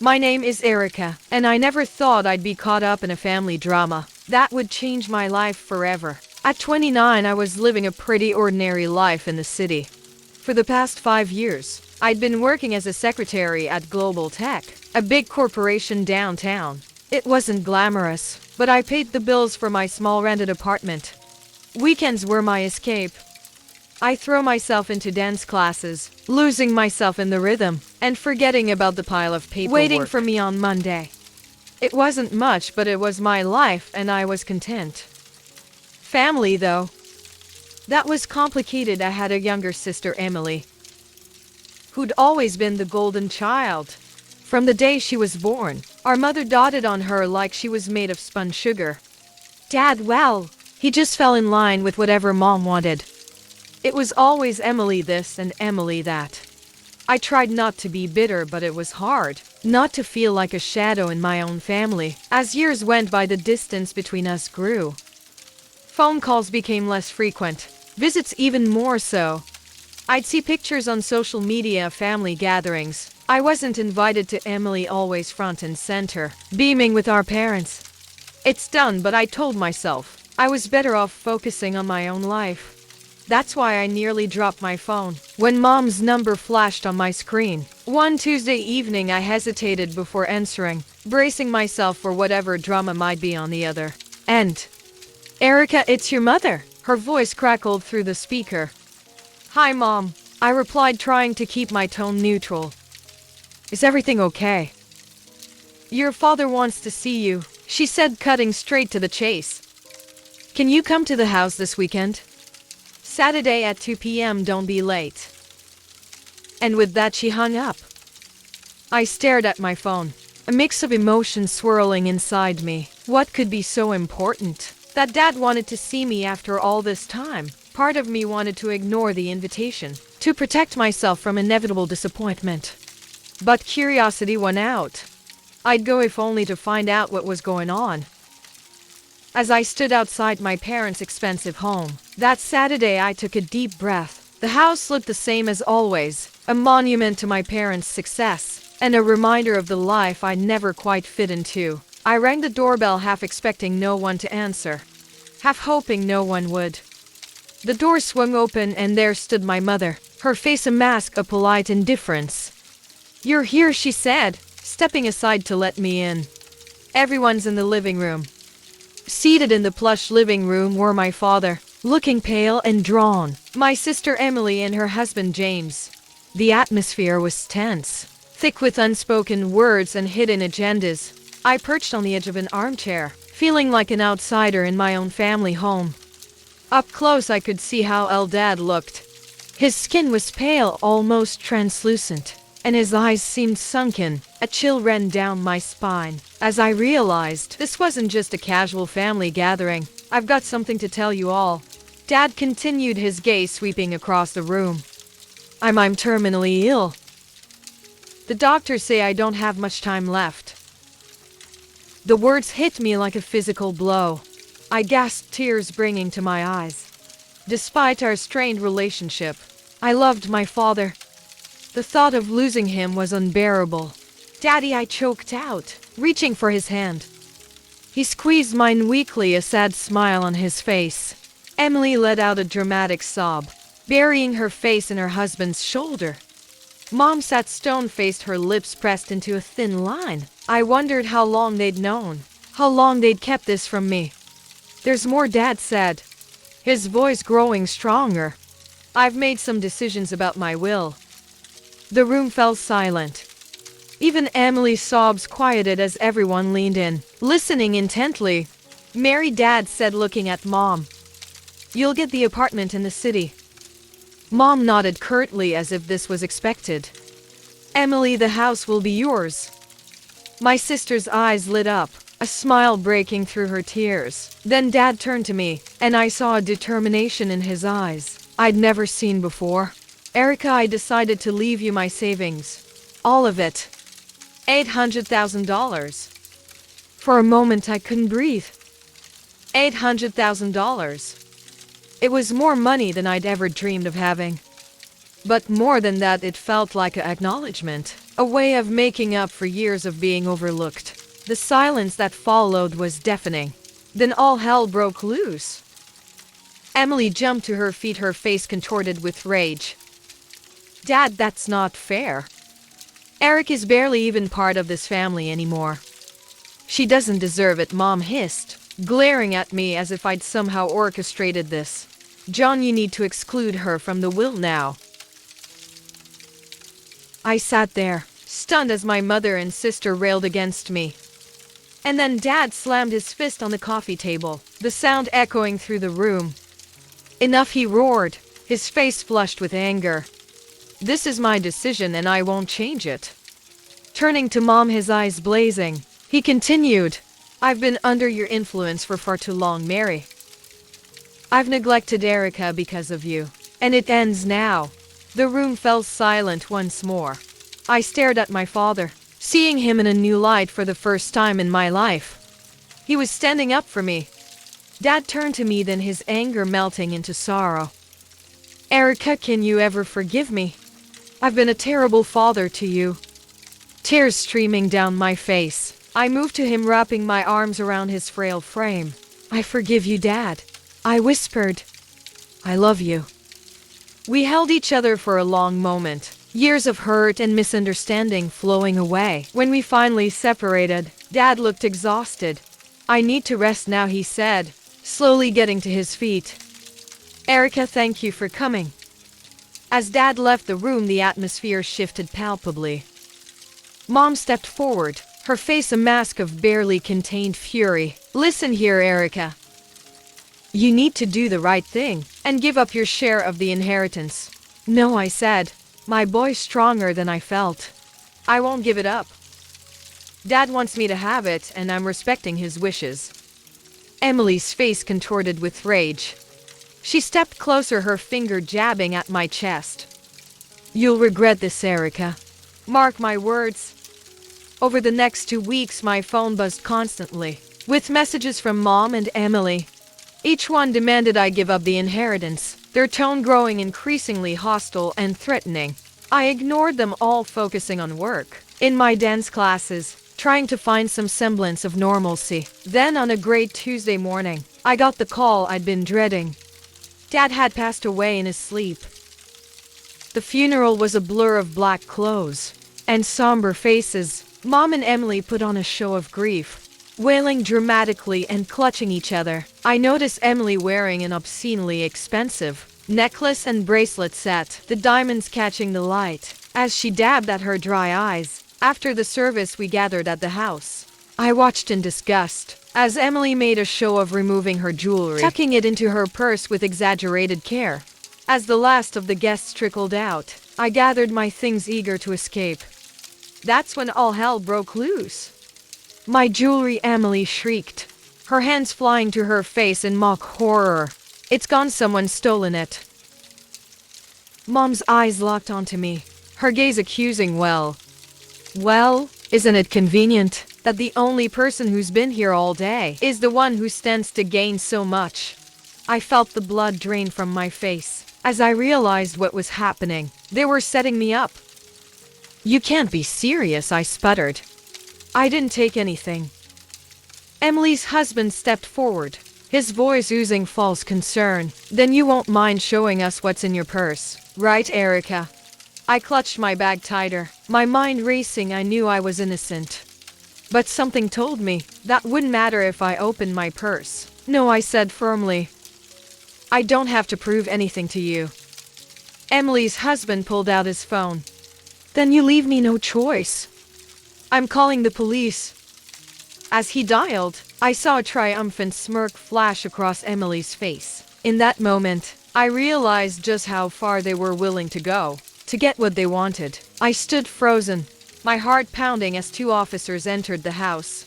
My name is Erica, and I never thought I'd be caught up in a family drama. That would change my life forever. At 29, I was living a pretty ordinary life in the city. For the past 5 years, I'd been working as a secretary at Global Tech, a big corporation downtown. It wasn't glamorous, but I paid the bills for my small rented apartment. Weekends were my escape. I throw myself into dance classes, losing myself in the rhythm, and forgetting about the pile of paperwork waiting for me on Monday. It wasn't much, but it was my life, and I was content. Family, though. That was complicated. I had a younger sister, Emily, who'd always been the golden child. From the day she was born, our mother doted on her like she was made of spun sugar. Dad, well, he just fell in line with whatever Mom wanted. It was always Emily this and Emily that. I tried not to be bitter, but it was hard not to feel like a shadow in my own family. As years went by, the distance between us grew. Phone calls became less frequent, visits even more so. I'd see pictures on social media of family gatherings. I wasn't invited to Emily, always front and center, beaming with our parents. It's done, but I told myself I was better off focusing on my own life. That's why I nearly dropped my phone when Mom's number flashed on my screen. One Tuesday evening, I hesitated before answering, bracing myself for whatever drama might be on the other end. Erica, it's your mother. Her voice crackled through the speaker. Hi, Mom, I replied, trying to keep my tone neutral. Is everything okay? Your father wants to see you, she said, cutting straight to the chase. Can you come to the house this weekend? Saturday at 2 p.m. Don't be late. And with that, she hung up. I stared at my phone, a mix of emotions swirling inside me. What could be so important? That Dad wanted to see me after all this time. Part of me wanted to ignore the invitation, to protect myself from inevitable disappointment. But curiosity won out. I'd go if only to find out what was going on. As I stood outside my parents' expensive home that Saturday, I took a deep breath. The house looked the same as always, a monument to my parents' success, and a reminder of the life I never quite fit into. I rang the doorbell, half expecting no one to answer, half hoping no one would. The door swung open, and there stood my mother, her face a mask of polite indifference. You're here, she said, stepping aside to let me in. Everyone's in the living room. Seated in the plush living room were my father, looking pale and drawn, my sister Emily, and her husband James. The atmosphere was tense, thick with unspoken words and hidden agendas. I perched on the edge of an armchair, feeling like an outsider in my own family home. Up close, I could see how ill Dad looked. His skin was pale, almost translucent, and his eyes seemed sunken. A chill ran down my spine as I realized this wasn't just a casual family gathering. I've got something to tell you all. Dad continued, his gaze sweeping across the room. I'm terminally ill. The doctors say I don't have much time left. The words hit me like a physical blow. I gasped, tears bringing to my eyes. Despite our strained relationship, I loved my father. The thought of losing him was unbearable. Daddy, I choked out, reaching for his hand. He squeezed mine weakly, a sad smile on his face. Emily let out a dramatic sob, burying her face in her husband's shoulder. Mom sat stone-faced, her lips pressed into a thin line. I wondered how long they'd known, how long they'd kept this from me. There's more, Dad said, his voice growing stronger. I've made some decisions about my will. The room fell silent. Even Emily's sobs quieted as everyone leaned in, listening intently. Mary, Dad said, looking at Mom. You'll get the apartment in the city. Mom nodded curtly as if this was expected. Emily, the house will be yours. My sister's eyes lit up, a smile breaking through her tears. Then Dad turned to me, and I saw a determination in his eyes I'd never seen before. Erica, I decided to leave you my savings. All of it. $800,000. For a moment I couldn't breathe. $800,000. It was more money than I'd ever dreamed of having. But more than that, it felt like an acknowledgement, a way of making up for years of being overlooked. The silence that followed was deafening. Then all hell broke loose. Emily jumped to her feet, her face contorted with rage. Dad, that's not fair. Eric is barely even part of this family anymore. She doesn't deserve it, Mom hissed, glaring at me as if I'd somehow orchestrated this. John, you need to exclude her from the will now. I sat there, stunned as my mother and sister railed against me. And then Dad slammed his fist on the coffee table, the sound echoing through the room. Enough, he roared, his face flushed with anger. This is my decision and I won't change it. Turning to Mom, his eyes blazing, he continued, I've been under your influence for far too long, Mary. I've neglected Erica because of you, and it ends now. The room fell silent once more. I stared at my father, seeing him in a new light for the first time in my life. He was standing up for me. Dad turned to me, then his anger melting into sorrow. Erica, can you ever forgive me? I've been a terrible father to you. Tears streaming down my face, I moved to him, wrapping my arms around his frail frame. I forgive you, Dad. I whispered. I love you. We held each other for a long moment, years of hurt and misunderstanding flowing away. When we finally separated, Dad looked exhausted. I need to rest now, he said, slowly getting to his feet. Erica, thank you for coming. As Dad left the room, the atmosphere shifted palpably. Mom stepped forward, her face a mask of barely contained fury. Listen here, Erica. You need to do the right thing and give up your share of the inheritance. No, I said, my boy's stronger than I felt. I won't give it up. Dad wants me to have it, and I'm respecting his wishes. Emily's face contorted with rage. She stepped closer, her finger jabbing at my chest. You'll regret this, Erica. Mark my words. Over the next 2 weeks, my phone buzzed constantly, with messages from Mom and Emily. Each one demanded I give up the inheritance, their tone growing increasingly hostile and threatening. I ignored them all, focusing on work, in my dance classes, trying to find some semblance of normalcy. Then on a great Tuesday morning, I got the call I'd been dreading. Dad had passed away in his sleep. The funeral was a blur of black clothes and somber faces. Mom and Emily put on a show of grief, wailing dramatically and clutching each other. I noticed Emily wearing an obscenely expensive necklace and bracelet set, the diamonds catching the light as she dabbed at her dry eyes. After the service, we gathered at the house. I watched in disgust as Emily made a show of removing her jewelry, tucking it into her purse with exaggerated care. As the last of the guests trickled out, I gathered my things, eager to escape. That's when all hell broke loose. My jewelry, Emily shrieked, her hands flying to her face in mock horror. It's gone, someone's stolen it. Mom's eyes locked onto me, her gaze accusing. Well, isn't it convenient that the only person who's been here all day is the one who stands to gain so much? I felt the blood drain from my face as I realized what was happening. They were setting me up. You can't be serious, I sputtered. I didn't take anything. Emily's husband stepped forward, his voice oozing false concern. Then you won't mind showing us what's in your purse, right, Erica? I clutched my bag tighter, my mind racing. I knew I was innocent, but something told me that wouldn't matter if I opened my purse. No, I said firmly. I don't have to prove anything to you. Emily's husband pulled out his phone. Then you leave me no choice. I'm calling the police. As he dialed, I saw a triumphant smirk flash across Emily's face. In that moment, I realized just how far they were willing to go to get what they wanted. I stood frozen, my heart pounding as 2 officers entered the house.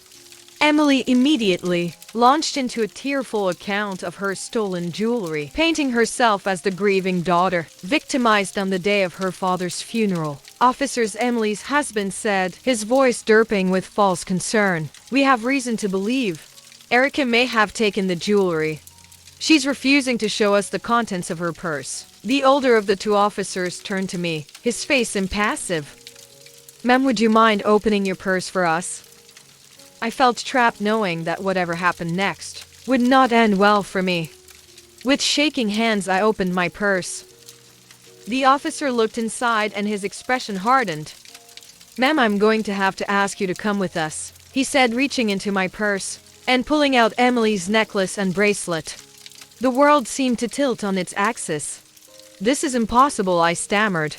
Emily immediately launched into a tearful account of her stolen jewelry, painting herself as the grieving daughter, victimized on the day of her father's funeral. Officers, Emily's husband said, his voice derping with false concern. We have reason to believe Erica may have taken the jewelry. She's refusing to show us the contents of her purse. The older of the two officers turned to me, his face impassive. "Ma'am, would you mind opening your purse for us?" I felt trapped knowing that whatever happened next would not end well for me. With shaking hands, I opened my purse. The officer looked inside and his expression hardened. "Ma'am, I'm going to have to ask you to come with us," he said, reaching into my purse and pulling out Emily's necklace and bracelet. The world seemed to tilt on its axis. "This is impossible," I stammered.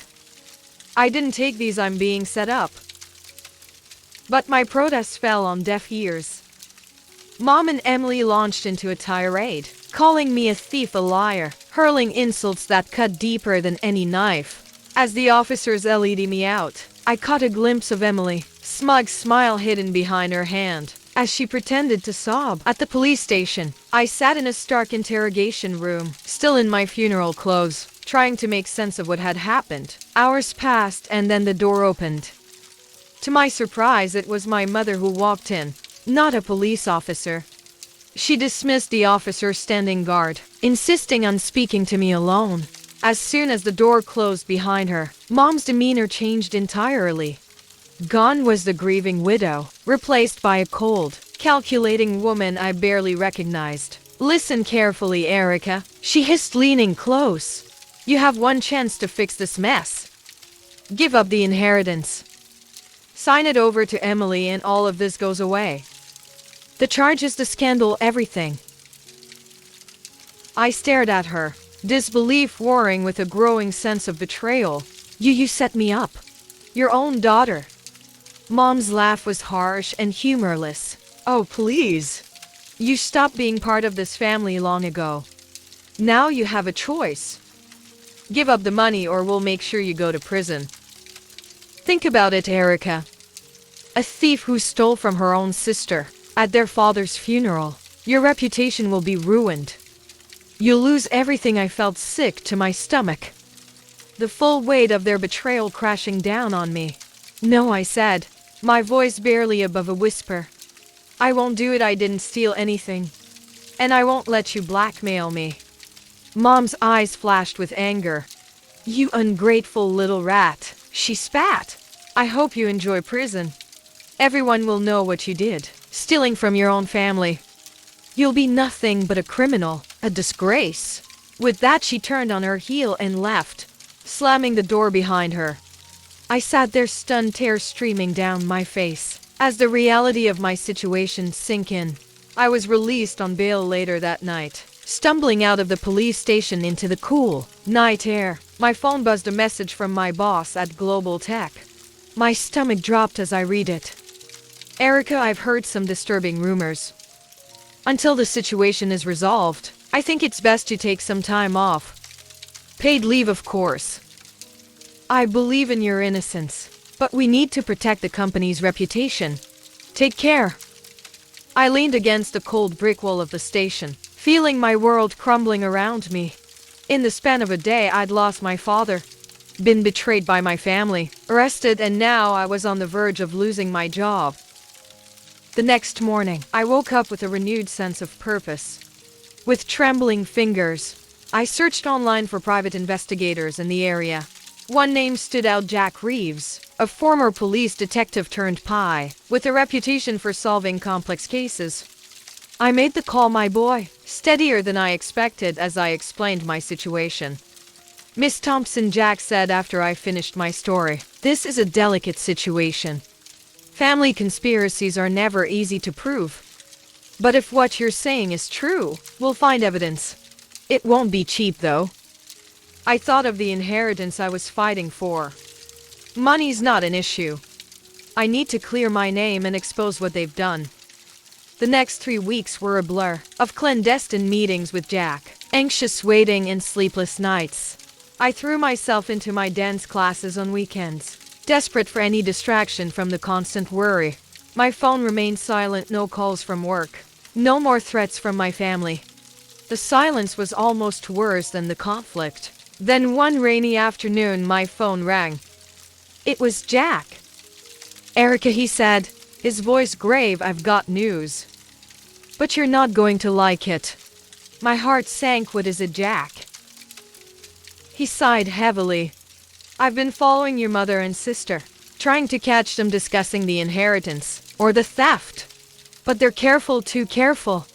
"I didn't take these, I'm being set up." But my protest fell on deaf ears. Mom and Emily launched into a tirade, calling me a thief, a liar, hurling insults that cut deeper than any knife. As the officers leaded me out, I caught a glimpse of Emily, smug smile hidden behind her hand, as she pretended to sob. At the police station, I sat in a stark interrogation room, still in my funeral clothes, trying to make sense of what had happened. Hours passed and then the door opened. To my surprise, it was my mother who walked in, not a police officer. She dismissed the officer standing guard, insisting on speaking to me alone. As soon as the door closed behind her, Mom's demeanor changed entirely. Gone was the grieving widow, replaced by a cold, calculating woman I barely recognized. "Listen carefully, Erica," she hissed, leaning close. "You have one chance to fix this mess. Give up the inheritance. Sign it over to Emily and all of this goes away. The charges, the scandal, everything." I stared at her, disbelief warring with a growing sense of betrayal. You set me up. Your own daughter." Mom's laugh was harsh and humorless. "Oh, please. You stopped being part of this family long ago. Now you have a choice. Give up the money or we'll make sure you go to prison. Think about it, Erica. A thief who stole from her own sister at their father's funeral. Your reputation will be ruined. You'll lose everything." I felt sick to my stomach, the full weight of their betrayal crashing down on me. "No," I said, my voice barely above a whisper. "I won't do it. I didn't steal anything. And I won't let you blackmail me." Mom's eyes flashed with anger. "You ungrateful little rat," she spat. "I hope you enjoy prison. Everyone will know what you did, stealing from your own family. You'll be nothing but a criminal, a disgrace." With that, she turned on her heel and left, slamming the door behind her. I sat there, stunned, tears streaming down my face. As the reality of my situation sank in, I was released on bail later that night. Stumbling out of the police station into the cool night air, my phone buzzed a message from my boss at Global Tech. My stomach dropped as I read it. "Erica, I've heard some disturbing rumors. Until the situation is resolved, I think it's best you take some time off. Paid leave, of course. I believe in your innocence, but we need to protect the company's reputation. Take care." I leaned against the cold brick wall of the station, feeling my world crumbling around me. In the span of a day, I'd lost my father, been betrayed by my family, arrested, and now I was on the verge of losing my job. The next morning, I woke up with a renewed sense of purpose. With trembling fingers, I searched online for private investigators in the area. One name stood out: Jack Reeves, a former police detective turned PI, with a reputation for solving complex cases. I made the call, my boy, steadier than I expected as I explained my situation. "Miss Thompson," Jack said after I finished my story, "this is a delicate situation. Family conspiracies are never easy to prove. But if what you're saying is true, we'll find evidence. It won't be cheap, though." I thought of the inheritance I was fighting for. Money's not an issue. I need to clear my name and expose what they've done. The next 3 weeks were a blur of clandestine meetings with Jack, anxious waiting and sleepless nights. I threw myself into my dance classes on weekends, desperate for any distraction from the constant worry. My phone remained silent, no calls from work, no more threats from my family. The silence was almost worse than the conflict. Then one rainy afternoon, my phone rang. It was Jack. "Erica," he said, his voice grave, "I've got news. But you're not going to like it." My heart sank. "What is it, Jack?" He sighed heavily. I've been following your mother and sister, trying to catch them discussing the inheritance, or the theft. But they're too careful.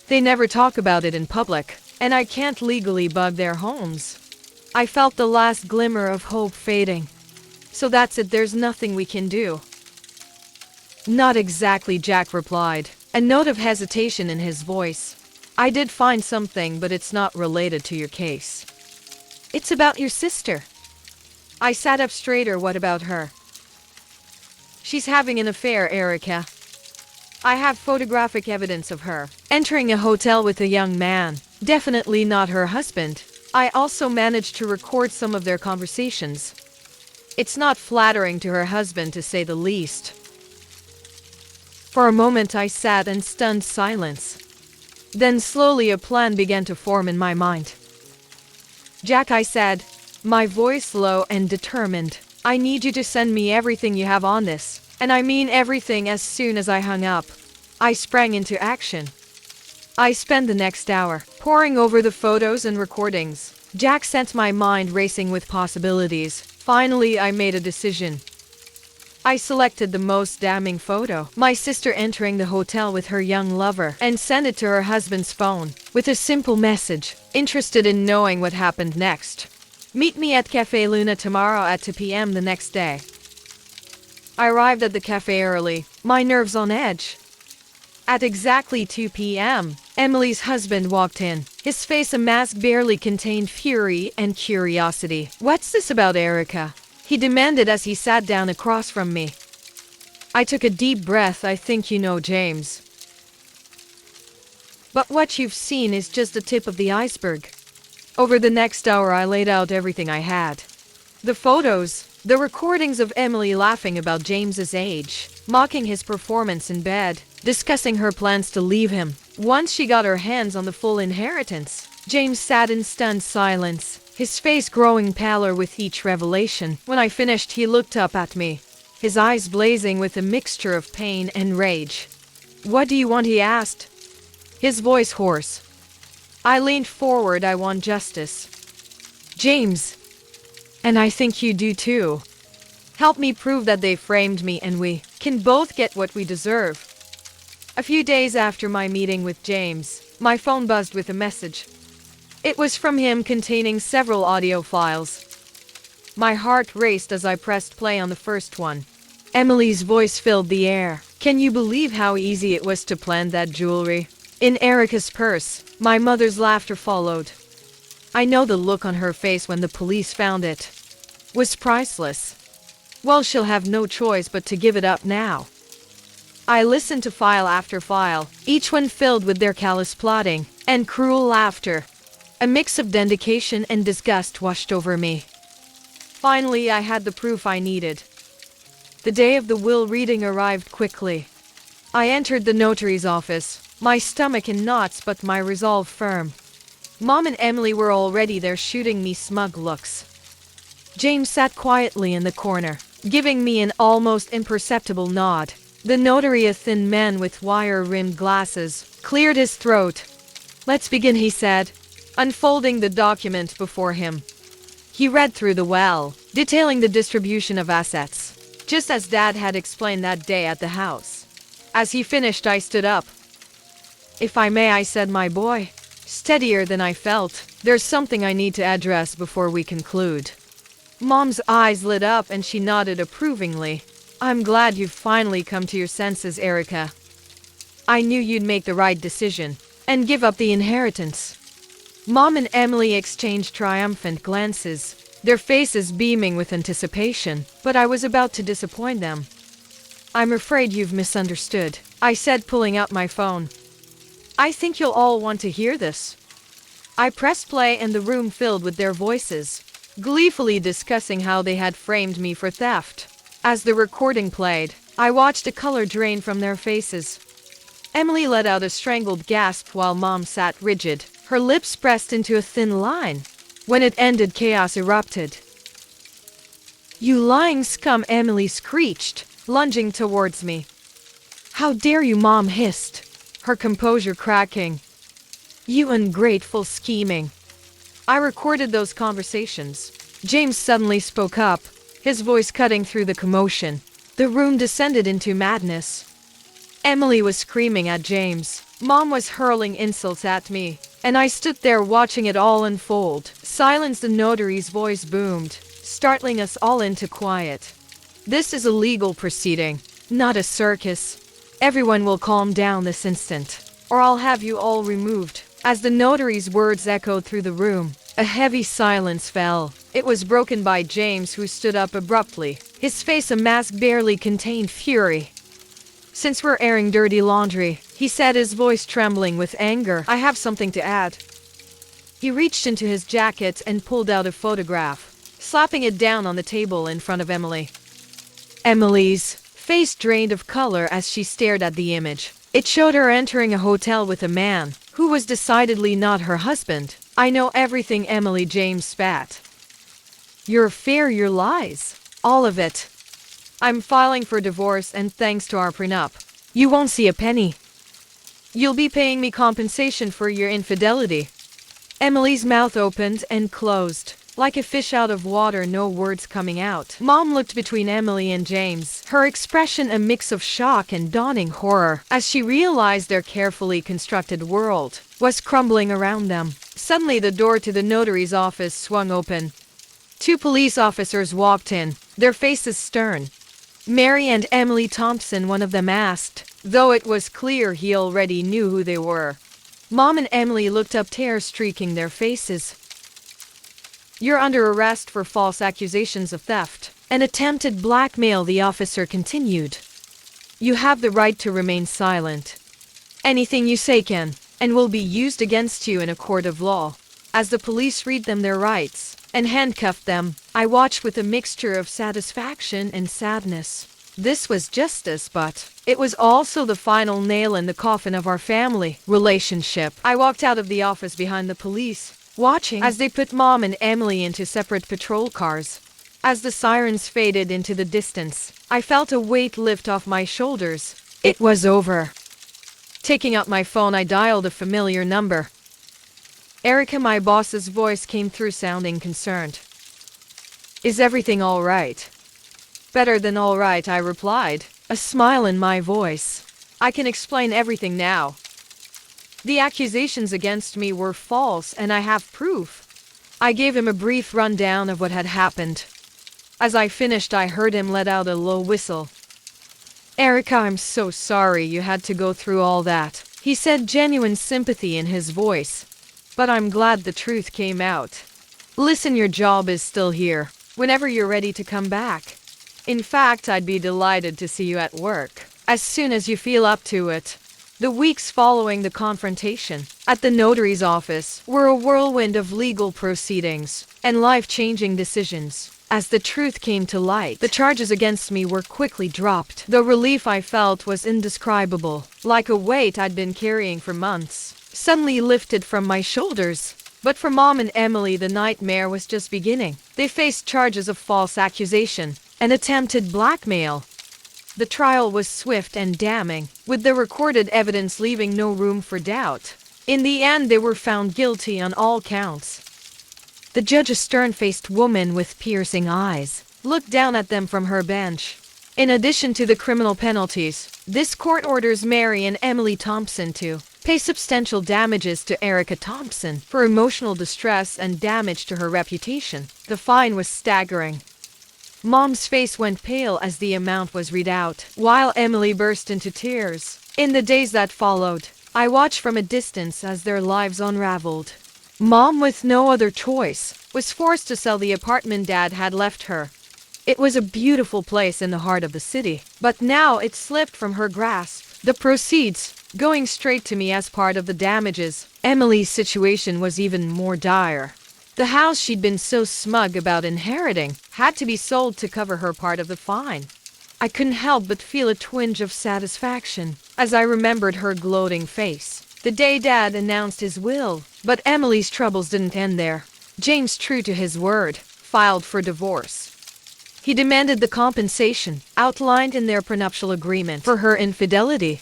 They never talk about it in public, and I can't legally bug their homes. I felt the last glimmer of hope fading. So that's it, there's nothing we can do. Not exactly, Jack replied, a note of hesitation in his voice. I did find something, but it's not related to your case. It's about your sister. I sat up straighter. What about her? She's having an affair, Erica. I have photographic evidence of her entering a hotel with a young man. Definitely not her husband. I also managed to record some of their conversations. It's not flattering to her husband, to say the least. For a moment I sat in stunned silence. Then slowly a plan began to form in my mind. Jack, I said, my voice low and determined, I need you to send me everything you have on this, and I mean everything. As soon as I hung up, I sprang into action. I spent the next hour poring over the photos and recordings. Jack sent my mind racing with possibilities. Finally, I made a decision. I selected the most damning photo, my sister entering the hotel with her young lover, and sent it to her husband's phone with a simple message, interested in knowing what happened next. Meet me at Cafe Luna tomorrow at 2 p.m. the next day. I arrived at the cafe early, my nerves on edge. At exactly 2 p.m., Emily's husband walked in. His face a mask barely contained fury and curiosity. What's this about, Erica? He demanded as he sat down across from me. I took a deep breath. I think you know James. But what you've seen is just the tip of the iceberg. Over the next hour I laid out everything I had. The photos, the recordings of Emily laughing about James's age, mocking his performance in bed, discussing her plans to leave him once she got her hands on the full inheritance. James sat in stunned silence, his face growing paler with each revelation. When I finished, he looked up at me, his eyes blazing with a mixture of pain and rage. What do you want? He asked, his voice hoarse. I leaned forward. I want justice, James. And I think you do too. Help me prove that they framed me and we can both get what we deserve. A few days after my meeting with James, my phone buzzed with a message. It was from him, containing several audio files. My heart raced as I pressed play on the first one. Emily's voice filled the air. Can you believe how easy it was to plant that jewelry in Erica's purse? My mother's laughter followed. I know the look on her face when the police found it was priceless. Well, she'll have no choice but to give it up now. I listened to file after file, each one filled with their callous plotting and cruel laughter. A mix of vindication and disgust washed over me. Finally, I had the proof I needed. The day of the will reading arrived quickly. I entered the notary's office, my stomach in knots but my resolve firm. Mom and Emily were already there, shooting me smug looks. James sat quietly in the corner, giving me an almost imperceptible nod. The notary, a thin man with wire-rimmed glasses, cleared his throat. Let's begin, he said, unfolding the document before him. He read through the will, detailing the distribution of assets, just as Dad had explained that day at the house. As he finished, I stood up. If I may, I said, my boy, steadier than I felt, there's something I need to address before we conclude. Mom's eyes lit up and she nodded approvingly. I'm glad you've finally come to your senses, Erica. I knew you'd make the right decision and give up the inheritance. Mom and Emily exchanged triumphant glances, their faces beaming with anticipation, but I was about to disappoint them. I'm afraid you've misunderstood, I said, pulling out my phone. I think you'll all want to hear this. I pressed play and the room filled with their voices, gleefully discussing how they had framed me for theft. As the recording played, I watched a color drain from their faces. Emily let out a strangled gasp while Mom sat rigid, her lips pressed into a thin line. When it ended, chaos erupted. You lying scum, Emily screeched, lunging towards me. How dare you, Mom hissed, her composure cracking. You ungrateful, scheming. I recorded those conversations. James suddenly spoke up, his voice cutting through the commotion. The room descended into madness. Emily was screaming at James. Mom was hurling insults at me. And I stood there watching it all unfold. Silence, the notary's voice boomed, startling us all into quiet. This is a legal proceeding, not a circus. Everyone will calm down this instant, or I'll have you all removed. As the notary's words echoed through the room, a heavy silence fell. It was broken by James, who stood up abruptly. His face, a mask, barely contained fury. Since we're airing dirty laundry, he said, his voice trembling with anger, I have something to add. He reached into his jacket and pulled out a photograph, slapping it down on the table in front of Emily. Emily's face drained of color as she stared at the image. It showed her entering a hotel with a man who was decidedly not her husband. I know everything, Emily, James spat. Your affair, your lies. All of it. I'm filing for divorce, and thanks to our prenup, you won't see a penny. You'll be paying me compensation for your infidelity. Emily's mouth opened and closed, like a fish out of water, no words coming out. Mom looked between Emily and James, her expression a mix of shock and dawning horror, as she realized their carefully constructed world was crumbling around them. Suddenly, the door to the notary's office swung open. 2 police officers walked in, their faces stern. Mary and Emily Thompson, one of them asked, though it was clear he already knew who they were. Mom and Emily looked up, tears streaking their faces. You're under arrest for false accusations of theft and attempted blackmail, the officer continued. You have the right to remain silent. Anything you say can and will be used against you in a court of law. As the police read them their rights and handcuffed them, I watched with a mixture of satisfaction and sadness. This was justice, but it was also the final nail in the coffin of our family relationship. I walked out of the office behind the police, watching as they put Mom and Emily into separate patrol cars. As the sirens faded into the distance, I felt a weight lift off my shoulders. It was over. Taking up my phone, I dialed a familiar number. Erica, my boss's voice came through, sounding concerned. Is everything all right? Better than all right, I replied, a smile in my voice. I can explain everything now. The accusations against me were false, and I have proof. I gave him a brief rundown of what had happened. As I finished, I heard him let out a low whistle. Erica, I'm so sorry you had to go through all that, he said, genuine sympathy in his voice. But I'm glad the truth came out. Listen, your job is still here, whenever you're ready to come back. In fact, I'd be delighted to see you at work, as soon as you feel up to it. The weeks following the confrontation at the notary's office were a whirlwind of legal proceedings and life-changing decisions. As the truth came to light, the charges against me were quickly dropped. The relief I felt was indescribable, like a weight I'd been carrying for months, suddenly lifted from my shoulders. But for Mom and Emily, the nightmare was just beginning. They faced charges of false accusation and attempted blackmail. The trial was swift and damning, with the recorded evidence leaving no room for doubt. In the end, they were found guilty on all counts. The judge, a stern-faced woman with piercing eyes, looked down at them from her bench. In addition to the criminal penalties, this court orders Mary and Emily Thompson to pay substantial damages to Erica Thompson for emotional distress and damage to her reputation. The fine was staggering. Mom's face went pale as the amount was read out, while Emily burst into tears. In the days that followed, I watched from a distance as their lives unraveled. Mom, with no other choice, was forced to sell the apartment Dad had left her. It was a beautiful place in the heart of the city, but now it slipped from her grasp. The proceeds going straight to me as part of the damages. Emily's situation was even more dire. The house she'd been so smug about inheriting had to be sold to cover her part of the fine. I couldn't help but feel a twinge of satisfaction as I remembered her gloating face the day Dad announced his will. But Emily's troubles didn't end there. James, true to his word, filed for divorce. He demanded the compensation outlined in their prenuptial agreement for her infidelity.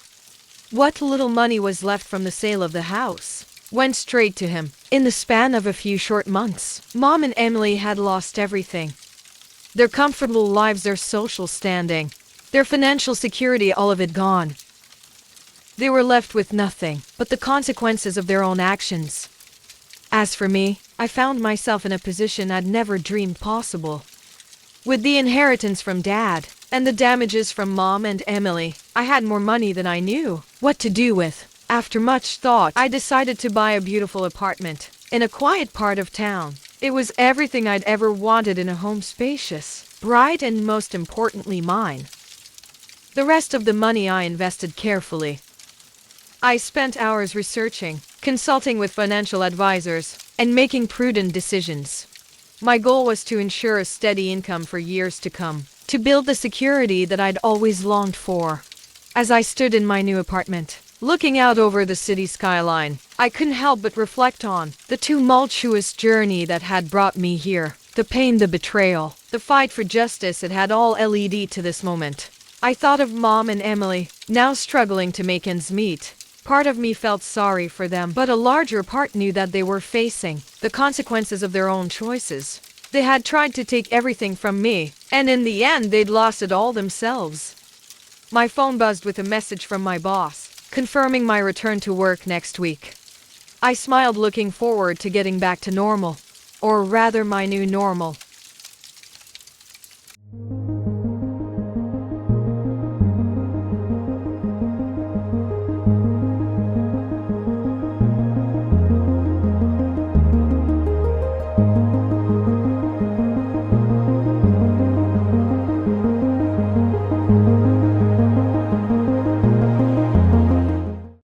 What little money was left from the sale of the house went straight to him. In the span of a few short months, Mom and Emily had lost everything. Their comfortable lives, their social standing, their financial security, all of it gone. They were left with nothing but the consequences of their own actions. As for me, I found myself in a position I'd never dreamed possible. With the inheritance from Dad and the damages from Mom and Emily, I had more money than I knew what to do with. After much thought, I decided to buy a beautiful apartment in a quiet part of town. It was everything I'd ever wanted in a home, spacious, bright, and most importantly, mine. The rest of the money I invested carefully. I spent hours researching, consulting with financial advisors, and making prudent decisions. My goal was to ensure a steady income for years to come, to build the security that I'd always longed for. As I stood in my new apartment, looking out over the city skyline, I couldn't help but reflect on the tumultuous journey that had brought me here. The pain, the betrayal, the fight for justice, it had all led to this moment. I thought of Mom and Emily, now struggling to make ends meet. Part of me felt sorry for them, but a larger part knew that they were facing the consequences of their own choices. They had tried to take everything from me, and in the end they'd lost it all themselves. My phone buzzed with a message from my boss, confirming my return to work next week. I smiled, looking forward to getting back to normal. Or rather, my new normal.